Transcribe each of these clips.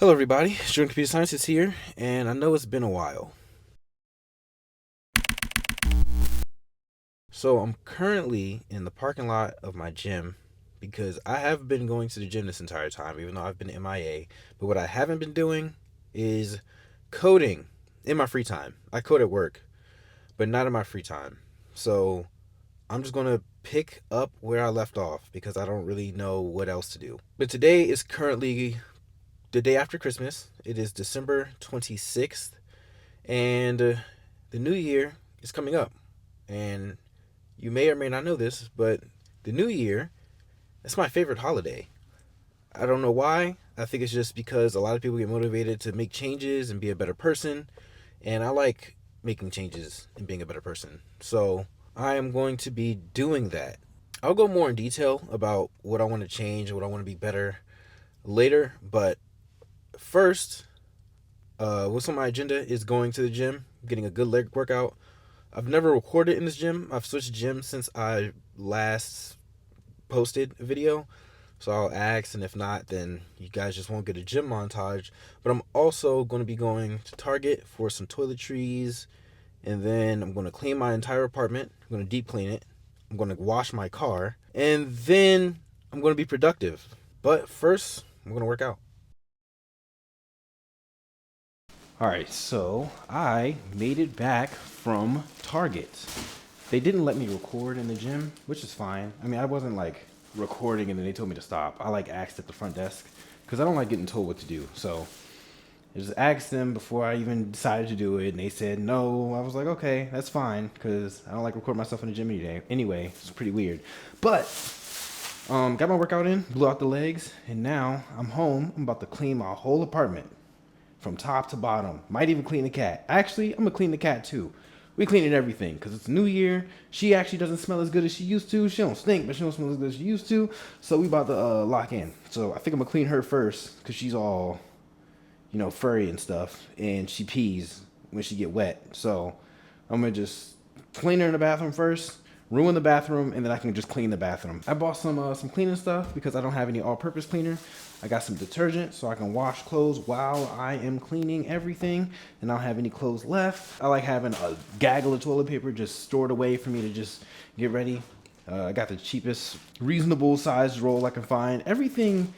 Hello, everybody. Student Computer Science is here, and I know it's been a while. So, I'm currently in the parking lot of my gym because I have been going to the gym this entire time, even though I've been MIA. But what I haven't been doing is coding in my free time. I code at work, but not in my free time. So, I'm just going to pick up where I left off because I don't really know what else to do. But today is currently the day after Christmas. It is December 26th. And the new year is coming up. And you may or may not know this, but the new year, it's my favorite holiday. I don't know why. I think it's just because a lot of people get motivated to make changes and be a better person. And I like making changes and being a better person. So I am going to be doing that. I'll go more in detail about what I want to change, what I want to be better later. But first, what's on my agenda is going to the gym, getting a good leg workout. I've never recorded in this gym. I've switched gyms since I last posted a video. So I'll ask, and if not, then you guys just won't get a gym montage. But I'm also going to be going to Target for some toiletries, and then I'm going to clean my entire apartment. I'm going to deep clean it. I'm going to wash my car, and then I'm going to be productive. But first, I'm going to work out. Alright, so I made it back from Target. They didn't let me record in the gym, which is fine. I mean, I wasn't like recording and then they told me to stop. I like asked at the front desk because I don't like getting told what to do. So I just asked them before I even decided to do it, and they said no. I was like, okay, that's fine, because I don't like recording myself in the gym any day. Anyway, it's pretty weird. But got my workout in, blew out the legs, and now I'm home. I'm about to clean my whole apartment from top to bottom. Might even clean the cat. Actually, I'm gonna clean the cat too. We cleaning everything because it's New Year. She actually doesn't smell as good as she used to. She don't stink, but she don't smell as good as she used to. So we about to lock in. So I think I'm gonna clean her first because she's all, furry and stuff, and she pees when she get wet. So I'm gonna just clean her in the bathroom first, ruin the bathroom, and then I can just clean the bathroom. I bought some cleaning stuff because I don't have any all-purpose cleaner. I got some detergent so I can wash clothes while I am cleaning everything, and I don't have any clothes left. I like having a gaggle of toilet paper just stored away for me to just get ready. I got the cheapest, reasonable sized roll I can find. Everything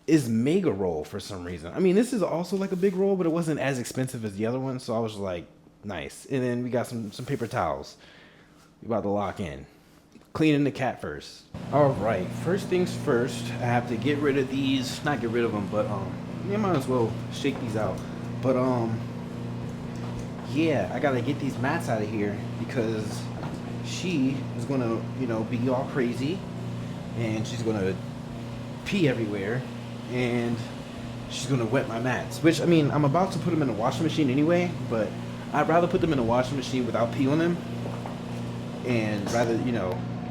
is mega roll for some reason. I mean, this is also like a big roll, but it wasn't as expensive as the other one, so I was like, nice. And then we got some paper towels. We about to lock in. Cleaning the cat first. All right, first things first, I have to get rid of these, not get rid of them, but you might as well shake these out. But yeah, I gotta get these mats out of here because she is gonna, be all crazy, and she's gonna pee everywhere, and she's gonna wet my mats. Which, I mean, I'm about to put them in the washing machine anyway, but I'd rather put them in the washing machine without pee on them, and rather,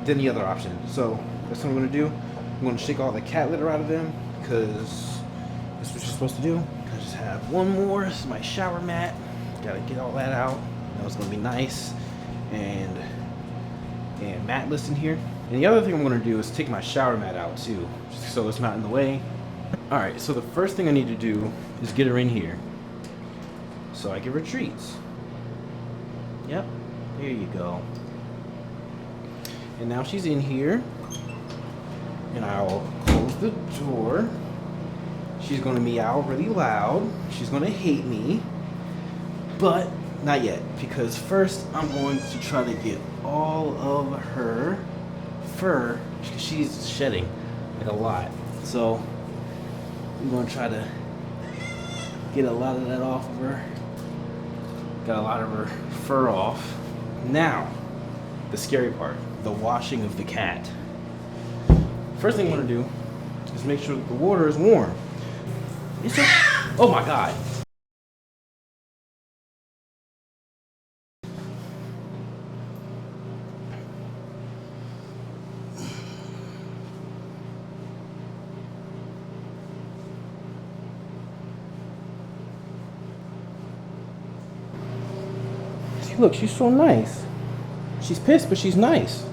than the other option. So that's what I'm gonna do. I'm gonna shake all the cat litter out of them because that's what you're supposed to do. I just have one more. This is my shower mat. Gotta get all that out. That was gonna be nice. And matless in here. And the other thing I'm gonna do is take my shower mat out too, just so it's not in the way. All right, so the first thing I need to do is get her in here so I can retreats. Yep, there you go. And now she's in here, and I'll close the door. She's gonna meow really loud. She's gonna hate me, but not yet, because first I'm going to try to get all of her fur. She's shedding like a lot, so I'm gonna try to get a lot of that off of her. Got a lot of her fur off. Now, the scary part, the washing of the cat. First thing I'm gonna do is make sure that the water is warm. Oh my God. See, look, she's so nice. She's pissed, but she's nice.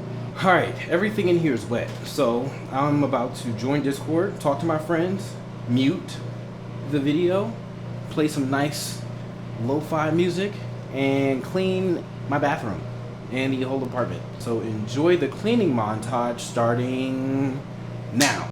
All right, everything in here is wet. So I'm about to join Discord, talk to my friends, mute, the video, play some nice lo-fi music, and clean my bathroom and the whole apartment. So enjoy the cleaning montage starting now.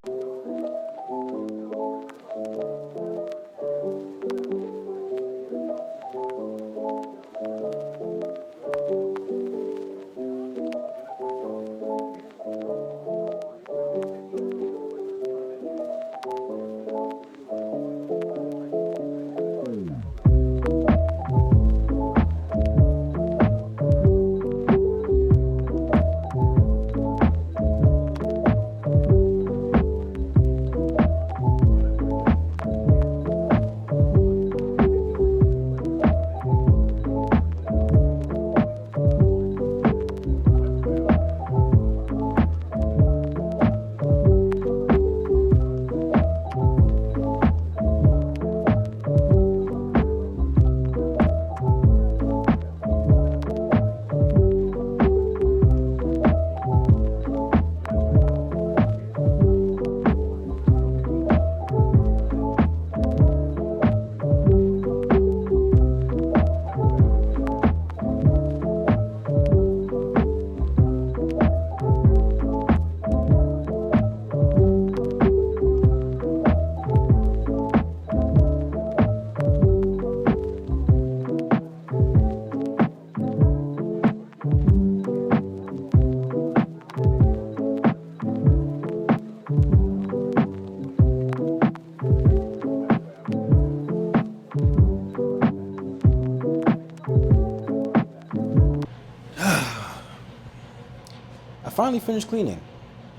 I finally finished cleaning.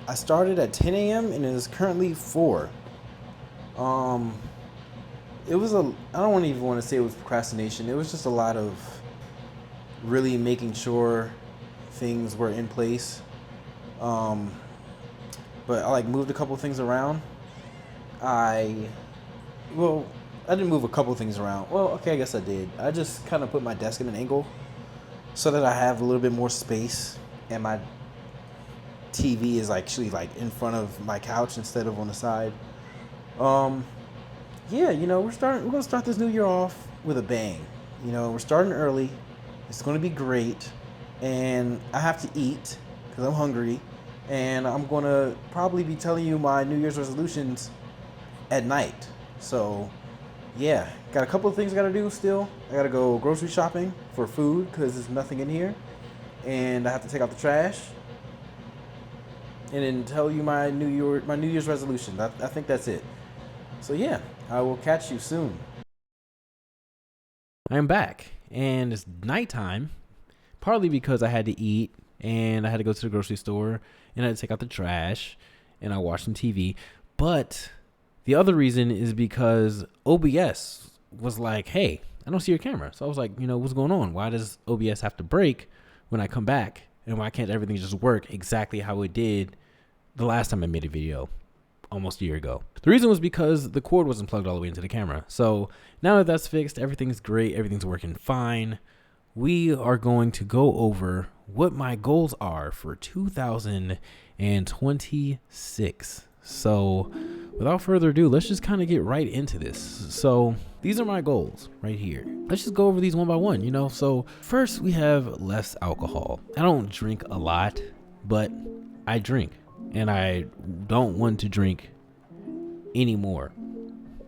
I started at 10 a.m. and it is currently 4. It was I don't even want to say it was procrastination. It was just a lot of really making sure things were in place. But I like moved a couple things around. I didn't move a couple things around. Well, okay, I guess I did. I just kind of put my desk in an angle so that I have a little bit more space, and my TV is actually like in front of my couch instead of on the side. Yeah, we're gonna start this new year off with a bang. We're starting early. It's gonna be great, and I have to eat because I'm hungry, and I'm gonna probably be telling you my New Year's resolutions at night. So yeah, got a couple of things I gotta do still. I gotta go grocery shopping for food because there's nothing in here, and I have to take out the trash, and then tell you my New Year's resolution. I think that's it. So yeah, I will catch you soon. I am back, and it's nighttime, partly because I had to eat, and I had to go to the grocery store, and I had to take out the trash, and I watched some TV. But the other reason is because OBS was like, hey, I don't see your camera. So I was like, what's going on? Why does OBS have to break when I come back? And why can't everything just work exactly how it did the last time I made a video almost a year ago? The reason was because the cord wasn't plugged all the way into the camera. So now that that's fixed, everything's great. Everything's working fine. We are going to go over what my goals are for 2026. So without further ado, let's just kind of get right into this. So these are my goals right here. Let's just go over these one by one, So first we have less alcohol. I don't drink a lot, but I drink, and I don't want to drink anymore.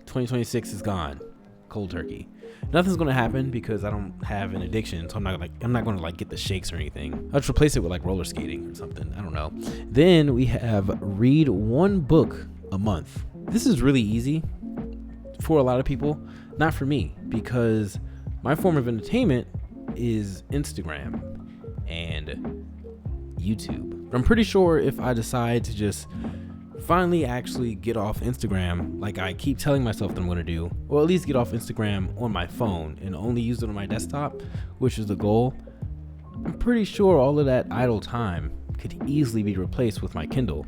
2026 is gone. Cold turkey. Nothing's going to happen because I don't have an addiction. So I'm not going to get the shakes or anything. I'll just replace it with roller skating or something. I don't know. Then we have read one book a month. This is really easy for a lot of people, not for me, because my form of entertainment is Instagram and YouTube. I'm pretty sure if I decide to just finally actually get off Instagram, like I keep telling myself that I'm going to do, or at least get off Instagram on my phone and only use it on my desktop, which is the goal, I'm pretty sure all of that idle time could easily be replaced with my Kindle,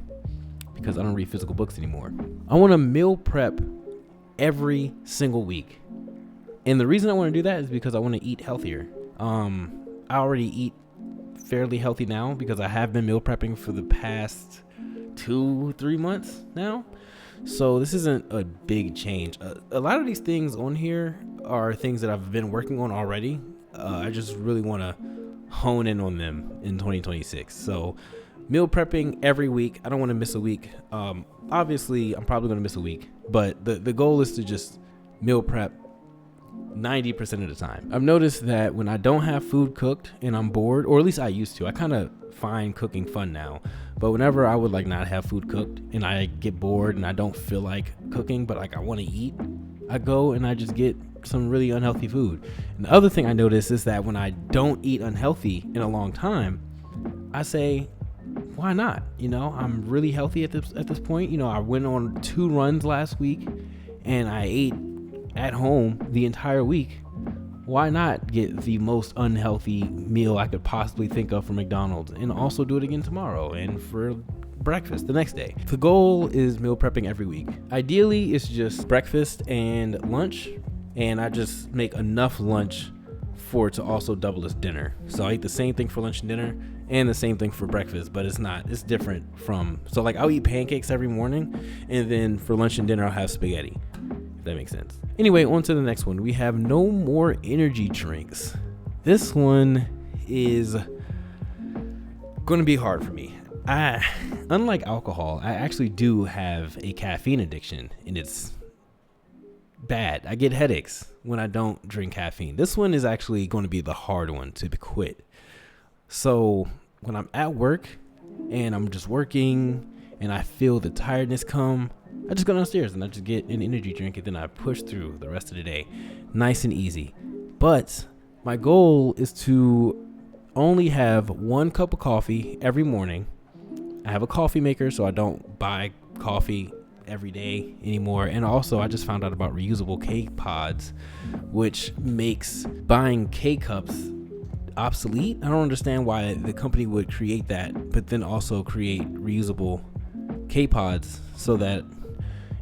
because I don't read physical books anymore. I want to meal prep every single week. And the reason I want to do that is because I want to eat healthier. I already eat fairly healthy now because I have been meal prepping for the past 2-3 months now. So this isn't a big change. A lot of these things on here are things that I've been working on already. I just really want to hone in on them in 2026. So meal prepping every week. I don't want to miss a week. Obviously, I'm probably going to miss a week, but the goal is to just meal prep 90% of the time. I've noticed that when I don't have food cooked and I'm bored, or at least I used to, I kind of find cooking fun now, but whenever I would like not have food cooked and I get bored and I don't feel like cooking, but like I want to eat, I go and I just get some really unhealthy food. And the other thing I notice is that when I don't eat unhealthy in a long time, I say, why not? You know, I'm really healthy at this point. You know, I went on 2 runs last week and I ate at home the entire week. Why not get the most unhealthy meal I could possibly think of from McDonald's and also do it again tomorrow and for breakfast the next day? The goal is meal prepping every week. Ideally, it's just breakfast and lunch, and I just make enough lunch for it to also double as dinner. So I eat the same thing for lunch and dinner and the same thing for breakfast, but it's different from, so like I'll eat pancakes every morning and then for lunch and dinner I'll have spaghetti. If that makes sense. Anyway, on to the next one. We have no more energy drinks. This one is going to be hard for me. Unlike alcohol, I actually do have a caffeine addiction, and it's bad. I get headaches when I don't drink caffeine. This one is actually going to be the hard one to quit. So when I'm at work and I'm just working and I feel the tiredness come, I just go downstairs and I just get an energy drink and then I push through the rest of the day. Nice and easy. But my goal is to only have 1 cup of coffee every morning. I have a coffee maker, so I don't buy coffee every day anymore. And also, I just found out about reusable K-Pods, which makes buying K-Cups obsolete. I don't understand why the company would create that, but then also create reusable K-Pods so that,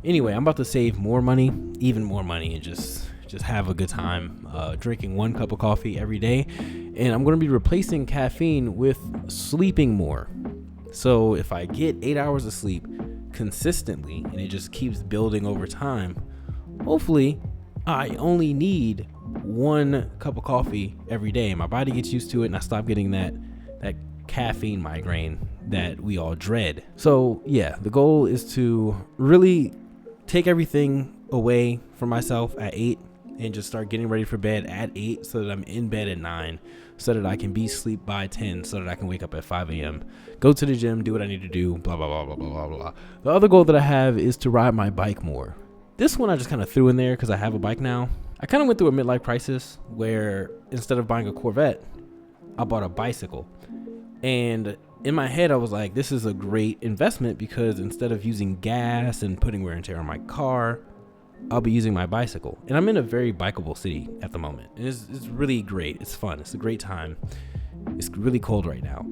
anyway, I'm about to save more money, even more money, and just have a good time drinking 1 cup of coffee every day. And I'm going to be replacing caffeine with sleeping more. So if I get 8 hours of sleep consistently and it just keeps building over time, hopefully I only need 1 cup of coffee every day. My body gets used to it and I stop getting that caffeine migraine that we all dread. So yeah, the goal is to really take everything away from myself at 8 and just start getting ready for bed at 8 so that I'm in bed at 9, so that I can be asleep by 10, so that I can wake up at 5 a.m., go to the gym, do what I need to do, blah, blah, blah, blah, blah, blah, blah. The other goal that I have is to ride my bike more. This one I just kind of threw in there because I have a bike now. I kind of went through a midlife crisis where instead of buying a Corvette, I bought a bicycle. And in my head, I was like, this is a great investment because instead of using gas and putting wear and tear on my car, I'll be using my bicycle. And I'm in a very bikeable city at the moment. And it's really great. It's fun. It's a great time. It's really cold right now.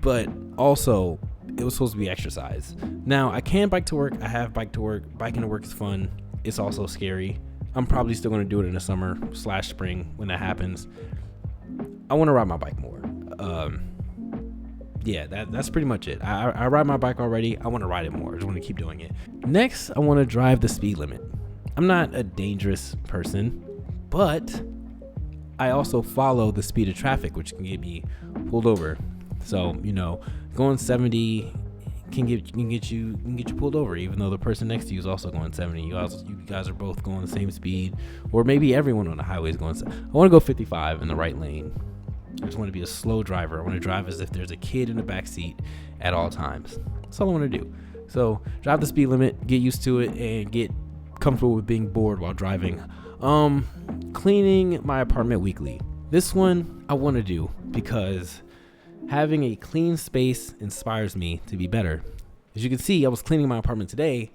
But also, it was supposed to be exercise. Now, I can bike to work. I have bike to work. Biking to work is fun. It's also scary. I'm probably still going to do it in the summer/spring when that happens. I want to ride my bike more. Yeah, that's pretty much it. I ride my bike already. I want to ride it more. I just want to keep doing it. Next, I want to drive the speed limit. I'm not a dangerous person, but I also follow the speed of traffic, which can get me pulled over. So, you know, going 70 can get you pulled over, even though the person next to you is also going 70. You guys are both going the same speed, or maybe everyone on the highway is going. I want to go 55 in the right lane. I just want to be a slow driver. I want to drive as if there's a kid in the back seat at all times. That's all I want to do. So drive the speed limit, get used to it, and get comfortable with being bored while driving. Cleaning my apartment weekly. This one I want to do because having a clean space inspires me to be better. As you can see, I was cleaning my apartment today,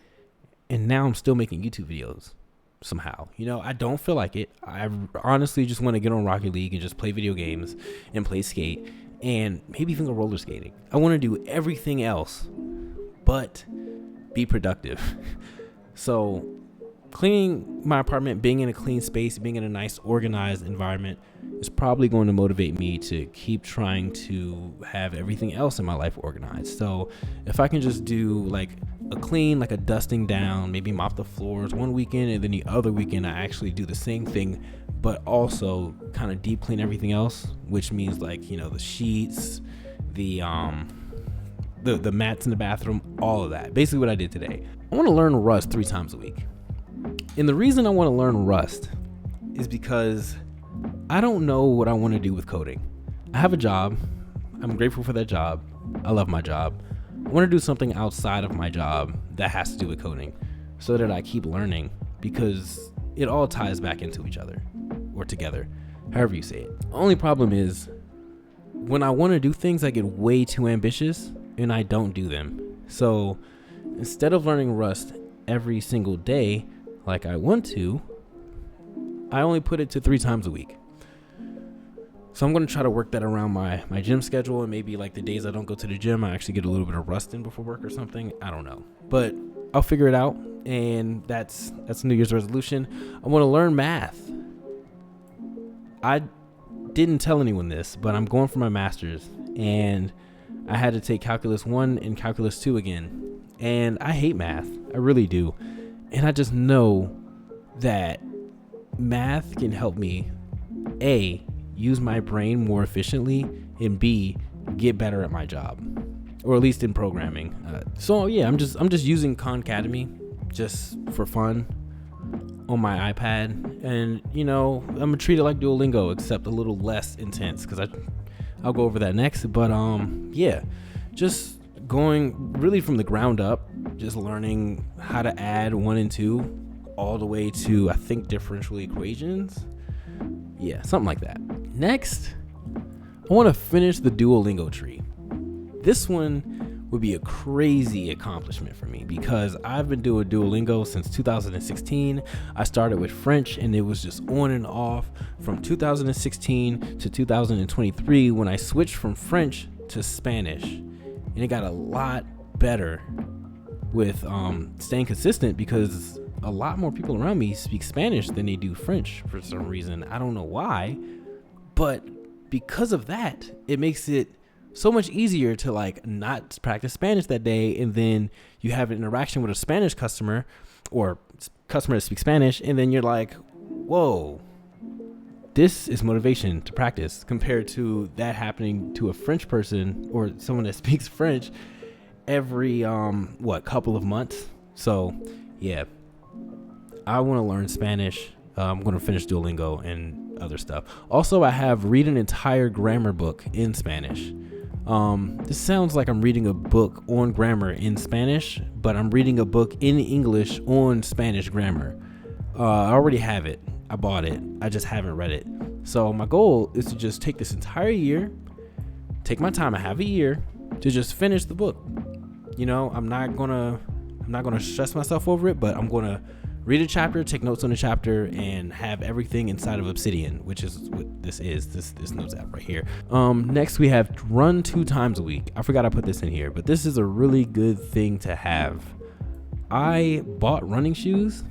and now I'm still making YouTube videos. Somehow, you know, I don't feel like it. I honestly just want to get on Rocket League and just play video games and play skate and maybe even go roller skating. I want to do everything else but be productive. So cleaning my apartment, being in a clean space, being in a nice organized environment is probably going to motivate me to keep trying to have everything else in my life organized. So if I can just do like a clean, like a dusting down, maybe mop the floors one weekend, and then the other weekend I actually do the same thing, but also kind of deep clean everything else, which means like, the sheets, the mats in the bathroom, all of that. Basically what I did today. I want to learn Rust 3 times a week. And the reason I want to learn Rust is because I don't know what I want to do with coding. I have a job. I'm grateful for that job. I love my job. I want to do something outside of my job that has to do with coding so that I keep learning, because it all ties back into each other or together, however you say it. The only problem is when I want to do things, I get way too ambitious and I don't do them. So instead of learning Rust every single day like I want to, I only put it to 3 times a week. So I'm going to try to work that around my gym schedule, and maybe like the days I don't go to the gym, I actually get a little bit of Rust in before work or something. I don't know, but I'll figure it out. And that's a New Year's resolution. I want to learn math. I didn't tell anyone this, but I'm going for my master's, and I had to take Calculus 1 and Calculus 2 again. And I hate math. I really do. And I just know that math can help me, A, use my brain more efficiently, and B, get better at my job, or at least in programming. So yeah, I'm just using Khan Academy just for fun on my iPad, and I'm gonna treat it like Duolingo, except a little less intense, because I'll go over that next. But yeah, just going really from the ground up, just learning how to add 1 and 2 all the way to, I think, differential equations. Yeah, something like that. Next, I want to finish the Duolingo tree. This one would be a crazy accomplishment for me because I've been doing Duolingo since 2016. I started with French, and it was just on and off from 2016 to 2023 when I switched from French to Spanish. And it got a lot better with staying consistent, because a lot more people around me speak Spanish than they do French for some reason. I don't know why, but because of that, it makes it so much easier to like not practice Spanish that day, and then you have an interaction with a Spanish customer or customer that speaks Spanish, and then you're like, whoa, this is motivation to practice, compared to that happening to a French person or someone that speaks French every couple of months. So yeah, I want to learn Spanish. I'm going to finish Duolingo and other stuff. Also, I have read an entire grammar book in Spanish. This sounds like I'm reading a book on grammar in Spanish, but I'm reading a book in English on Spanish grammar. I already have it. I bought it. I just haven't read it. So my goal is to just take this entire year, take my time. I have a year to just finish the book. I'm not gonna stress myself over it, but I'm gonna read a chapter, take notes on a chapter, and have everything inside of Obsidian, which is what this is. This notes app right here. Next we have run 2 times a week. I forgot I put this in here, but this is a really good thing to have. I bought running shoes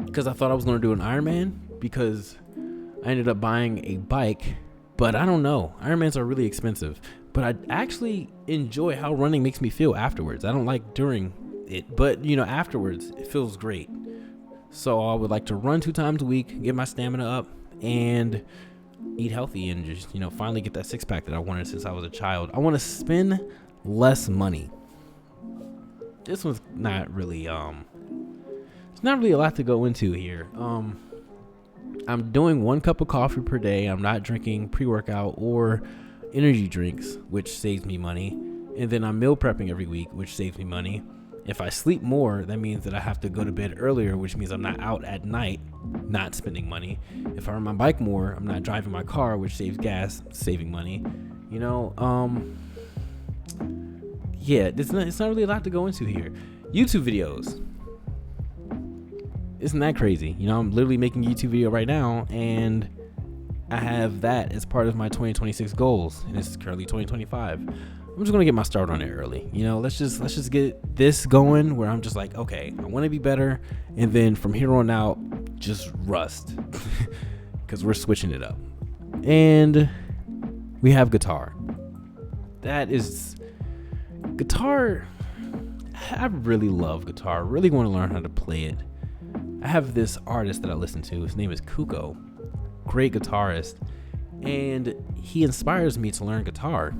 because I thought I was going to do an Ironman, because I ended up buying a bike, but I don't know. Ironmans are really expensive, but I actually enjoy how running makes me feel afterwards. I don't like during it, but afterwards it feels great. So I would like to run 2 times a week, get my stamina up, and eat healthy, and just finally get that 6-pack that I wanted since I was a child. I want to spend less money. This one's not really it's not really a lot to go into here. I'm doing 1 cup of coffee per day. I'm not drinking pre-workout or energy drinks, which saves me money. And then I'm meal prepping every week, which saves me money. If I sleep more, that means that I have to go to bed earlier, which means I'm not out at night, not spending money. If I ride my bike more, I'm not driving my car, which saves gas, saving money. Yeah, it's not really a lot to go into here. YouTube videos. Isn't that crazy? I'm literally making a YouTube video right now, and I have that as part of my 2026 goals, and it's currently 2025. I'm just gonna get my start on it early. Let's just get this going where I'm just like, okay, I want to be better, and then from here on out, just Rust, because we're switching it up. And we have guitar. Guitar I really love guitar. Really want to learn how to play it. I have this artist that I listen to. His name is Kuko. Great guitarist. And he inspires me to learn guitar.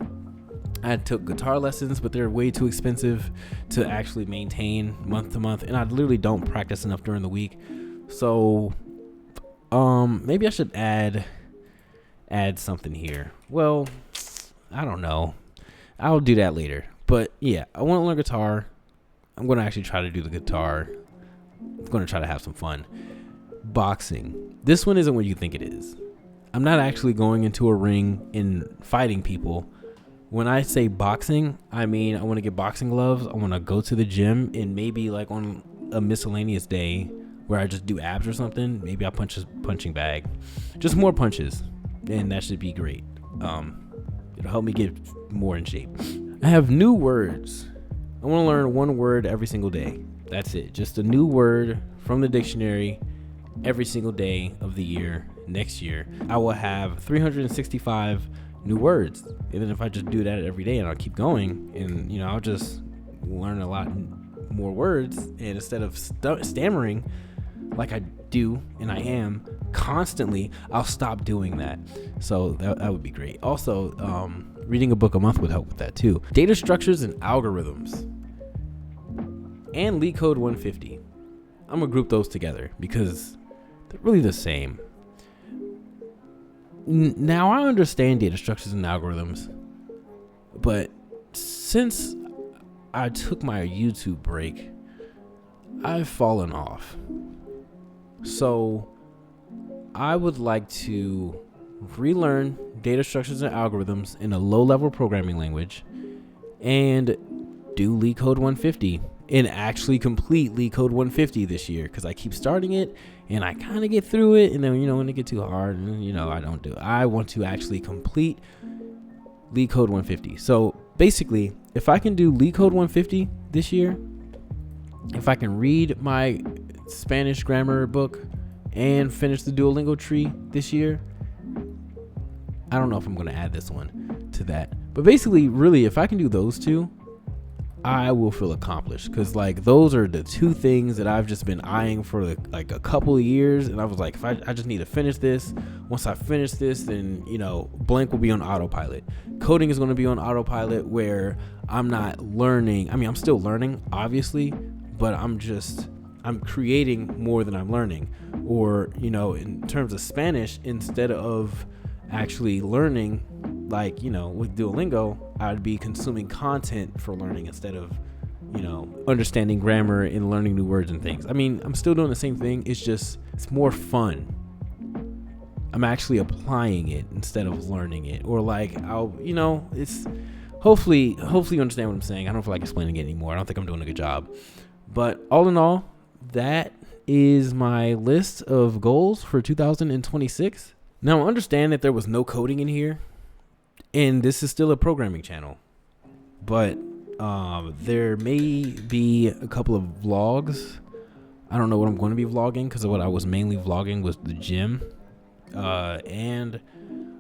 I took guitar lessons, but they're way too expensive to actually maintain month to month. And I literally don't practice enough during the week. So, maybe I should add something here. Well, I don't know. I'll do that later. But yeah, I want to learn guitar. I'm going to actually try to do the guitar. I'm going to try to have some fun. Boxing. This one isn't what you think it is. I'm not actually going into a ring and fighting people. When I say boxing, I mean I want to get boxing gloves. I want to go to the gym, and maybe like on a miscellaneous day where I just do abs or something, maybe I'll punch a punching bag. Just more punches, and that should be great. It'll help me get more in shape. I have new words. I want to learn one word every single day. That's it. Just a new word from the dictionary every single day of the year. Next year, I will have 365 new words. And then if I just do that every day and I'll keep going, and I'll just learn a lot more words. And instead of stammering like I do and I am constantly, I'll stop doing that. So that would be great. Also, reading a book a month would help with that too. Data structures and algorithms and LeetCode 150. I'm gonna group those together because they're really the same. Now I understand data structures and algorithms, but since I took my YouTube break, I've fallen off. So I would like to relearn data structures and algorithms in a low-level programming language and do LeetCode 150 and actually complete LeetCode 150 this year, because I keep starting it and I kind of get through it, and then when it gets too hard, I don't do it. I want to actually complete LeetCode 150. So basically, if I can do LeetCode 150 this year, if I can read my Spanish grammar book and finish the Duolingo tree this year, I don't know if I'm going to add this one to that, but basically, really, if I can do those two, I will feel accomplished, because those are the two things that I've just been eyeing for a couple of years, and I was like, if I just need to finish this. Once I finish this, then blank will be on autopilot. Coding is going to be on autopilot, where I'm not learning. I mean, I'm still learning, obviously, but I'm creating more than I'm learning. Or in terms of Spanish, instead of actually learning, with Duolingo, I'd be consuming content for learning instead of, understanding grammar and learning new words and things. I mean, I'm still doing the same thing. It's more fun. I'm actually applying it instead of learning it. Or it's hopefully you understand what I'm saying. I don't feel like explaining it anymore. I don't think I'm doing a good job. But all in all, that is my list of goals for 2026. Now, I understand that there was no coding in here, and this is still a programming channel, but there may be a couple of vlogs. I don't know what I'm going to be vlogging, because what I was mainly vlogging was the gym, and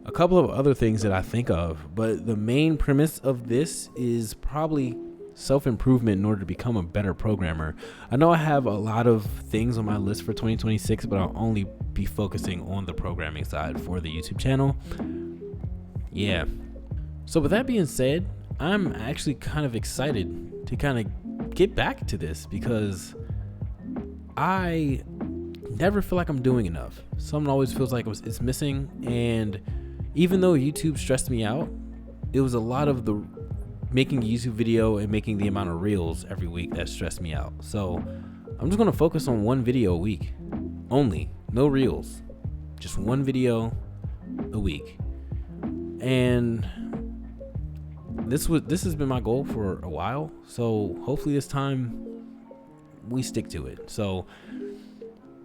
a couple of other things that I think of. But the main premise of this is probably self-improvement in order to become a better programmer. I know I have a lot of things on my list for 2026, but I'll only be focusing on the programming side for the YouTube channel. Yeah. So with that being said, I'm actually kind of excited to kind of get back to this, because I never feel like I'm doing enough. Something always feels like it's missing. And even though YouTube stressed me out, it was a lot of the making a YouTube video and making the amount of reels every week that stressed me out. So I'm just going to focus on one video a week only. No reels, just one video a week. And this has been my goal for a while. So hopefully this time we stick to it. So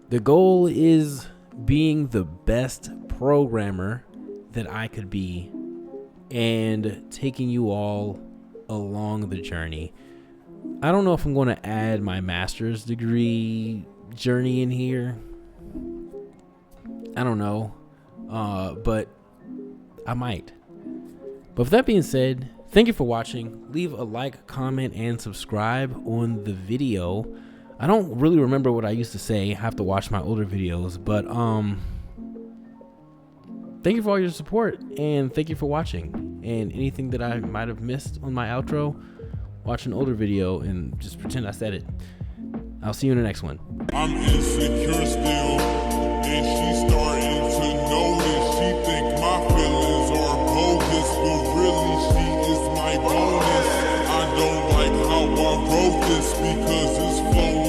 the goal is being the best programmer that I could be, and taking you all along the journey. I don't know if I'm going to add my master's degree journey in here. I don't know, but I might. But with that being said, Thank you for watching. Leave a like, comment, and subscribe on the video. I don't really remember what I used to say. I have to watch my older videos, but thank you for all your support, and thank you for watching. And anything that I might have missed on my outro, watch an older video and just pretend I said it. I'll see you in the next one. I'm insecure still, and she's starting to notice. She think my feelings are bogus, but really she is my bonus. I don't like how I wrote this because it's flowing.